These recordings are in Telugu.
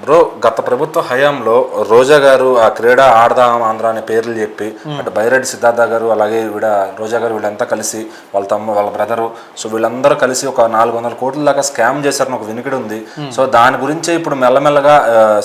బ్రో, గత ప్రభుత్వ హయాంలో రోజా గారు ఆ క్రీడా ఆడదాం ఆంధ్ర అనే పేర్లు చెప్పి అటు బైరెడ్డి సిద్ధార్థ గారు అలాగే రోజా గారు వీళ్ళంతా కలిసి వాళ్ళ బ్రదరు, సో వీళ్ళందరూ కలిసి ఒక 400 కోట్ల దాకా స్కామ్ చేశారని ఒక వినికిడి ఉంది. సో దాని గురించే ఇప్పుడు మెల్లమెల్లగా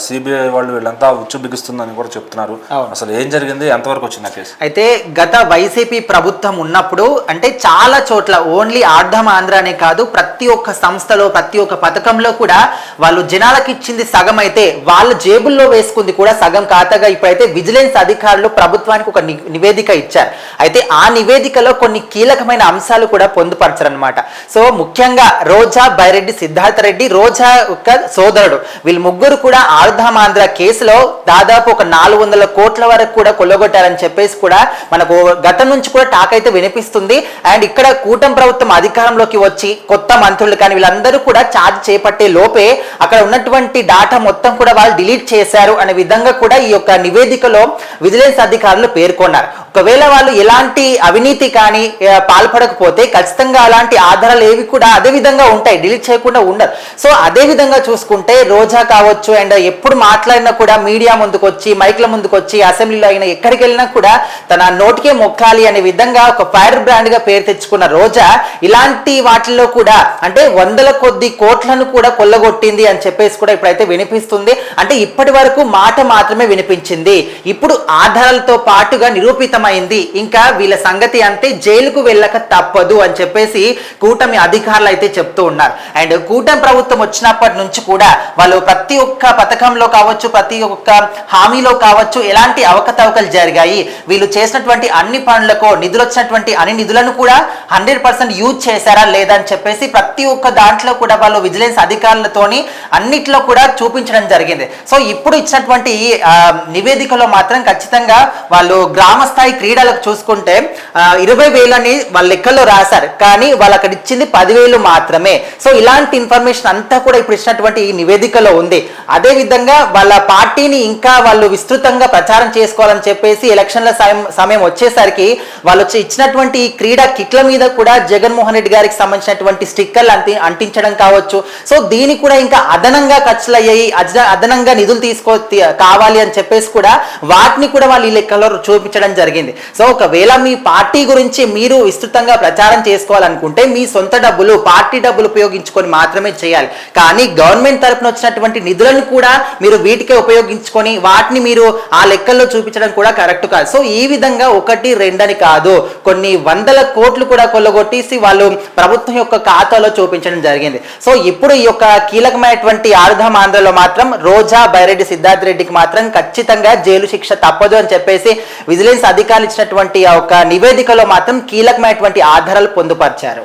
సిబిఐ వాళ్ళు వీళ్ళంతా ఉచ్చు బిగుస్తుందని కూడా చెప్తున్నారు. అసలు ఏం జరిగింది, ఎంతవరకు వచ్చింది కేసు? అయితే గత వైసీపీ ప్రభుత్వం ఉన్నప్పుడు అంటే చాలా చోట్ల ఓన్లీ ఆడదాం ఆంధ్ర అనే కాదు, ప్రతి ఒక్క సంస్థలో ప్రతి ఒక్క పథకంలో కూడా వాళ్ళు జనాలకు ఇచ్చింది సగం అయితే వాళ్ళ జేబుల్లో వేసుకుంది కూడా సగం ఖాతాగా ఇప్పుడైతే విజిలెన్స్ అధికారులు ప్రభుత్వానికి ఒక నివేదిక ఇచ్చారు. అయితే ఆ నివేదికలో కొన్ని కీలకమైన అంశాలు కూడా పొందుపరచారనమాట. సో ముఖ్యంగా రోజా, బైరెడ్డి సిద్ధార్థ రెడ్డి, రోజా యొక్క సోదరుడు, వీళ్ళు ముగ్గురు కూడా ఆడదాం ఆంధ్ర కేసులో దాదాపు ఒక 400 కోట్ల వరకు కూడా కొల్లగొట్టారని చెప్పేసి కూడా మనకు గతం నుంచి కూడా టాక్ అయితే వినిపిస్తుంది. అండ్ ఇక్కడ కూటమి ప్రభుత్వం అధికారంలోకి వచ్చి కొత్త మంత్రులు కానీ వీళ్ళందరూ కూడా ఛార్జ్ చేపట్టే లోపే అక్కడ ఉన్నటువంటి డాటా మొత్తం కూడా వాళ్ళు డిలీట్ చేశారు అనే విధంగా కూడా ఈ యొక్క నివేదికలో విజిలెన్స్ అధికారులు పేర్కొన్నారు. ఒకవేళ వాళ్ళు ఎలాంటి అవినీతి కానీ పాల్పడకపోతే ఖచ్చితంగా అలాంటి ఆధారాలు ఏవి కూడా అదే విధంగా ఉంటాయి, డిలీట్ చేయకుండా ఉండరు. సో అదే విధంగా చూసుకుంటే రోజా కావచ్చు, అండ్ ఎప్పుడు మాట్లాడినా కూడా మీడియా ముందుకు వచ్చి మైక్ల ముందుకు వచ్చి అసెంబ్లీలో అయినా ఎక్కడికి వెళ్ళినా కూడా తన నోటికే మొక్కాలి అనే విధంగా ఒక ఫైర్ బ్రాండ్ గా పేరు తెచ్చుకున్న రోజా ఇలాంటి వాటిల్లో కూడా అంటే 100 కొద్ది కోట్లను కూడా కొల్లగొట్టింది అని చెప్పేసి కూడా ఇప్పుడైతే వినిపిస్తుంది. అంటే ఇప్పటి వరకు మాట మాత్రమే వినిపించింది, ఇప్పుడు ఆధారాలతో పాటుగా నిరూపితమైంది. ఇంకా వీళ్ళ సంగతి అంటే జైలుకు వెళ్ళక తప్పదు అని చెప్పేసి కూటమి అధికారులు అయితే చెప్తూ ఉన్నారు. అండ్ కూటమి ప్రభుత్వం వచ్చినప్పటి నుంచి కూడా వాళ్ళు ప్రతి ఒక్క పథకంలో కావచ్చు, ప్రతి ఒక్క హామీలో కావచ్చు ఎలాంటి అవకతవకలు జరిగాయి, వీళ్ళు చేసినటువంటి అన్ని పనులకు నిధులు వచ్చినటువంటి అన్ని నిధులను కూడా 100% యూజ్ చేశారా లేదా అని చెప్పేసి ప్రతి ఒక్క దాంట్లో కూడా వాళ్ళు విజిలెన్స్ అధికారులతోని అన్నిట్లో కూడా చూపించడం జరిగింది. సో ఇప్పుడు ఇచ్చినటువంటి నివేదికలో మాత్రం ఖచ్చితంగా వాళ్ళు గ్రామ స్థాయి క్రీడలకు చూసుకుంటే 20,000 వాళ్ళ లెక్కల్లో రాశారు, కానీ వాళ్ళు అక్కడ ఇచ్చింది 10,000 మాత్రమే. సో ఇలాంటి ఇన్ఫర్మేషన్ అంతా కూడా ఇప్పుడు ఇచ్చినటువంటి ఈ నివేదికలో ఉంది. అదే విధంగా వాళ్ళ పార్టీని ఇంకా వాళ్ళు విస్తృతంగా ప్రచారం చేసుకోవాలని చెప్పేసి ఎలక్షన్ల సమయం వచ్చేసరికి వాళ్ళు ఇచ్చినటువంటి ఈ క్రీడా కిట్ల మీద కూడా జగన్మోహన్ రెడ్డి గారికి సంబంధించినటువంటి స్టిక్కర్లు అంటించడం కావచ్చు. సో దీనికి కూడా ఇంకా అదనంగా ఖర్చులు అయ్యాయి, అదనంగా నిధులు కావాలి అని చెప్పేసి కూడా వాటిని కూడా వాళ్ళు ఈ లెక్కలో చూపించడం జరిగింది. సో ఒకవేళ మీ పార్టీ గురించి మీరు విస్తృతంగా ప్రచారం చేసుకోవాలనుకుంటే మీ సొంత డబ్బులు, పార్టీ డబ్బులు ఉపయోగించుకొని మాత్రమే చేయాలి. కానీ గవర్నమెంట్ తరఫున వచ్చినటువంటి నిధులను కూడా మీరు వీటికే ఉపయోగించుకొని వాటిని మీరు ఆ లెక్కల్లో చూపించడం కూడా కరెక్ట్ కాదు. సో ఈ విధంగా 1, 2 అని కాదు, కొన్ని 100 కోట్లు కూడా కొల్లగొట్టేసి వాళ్ళు ప్రభుత్వం యొక్క ఖాతాలో చూపించడం జరిగింది. సో ఇప్పుడు ఈ యొక్క కీలకమైనటువంటి ఆడదాం ఆంధ్రలో మాత్రం రోజా, బైరెడ్డి సిద్ధార్థ రెడ్డికి మాత్రం ఖచ్చితంగా జైలు శిక్ష తప్పదు అని చెప్పేసి విజిలెన్స్ అధికారులు ఇచ్చినటువంటి ఒక నివేదికలో మాత్రం కీలకమైనటువంటి ఆధారాలు పొందుపరిచారు.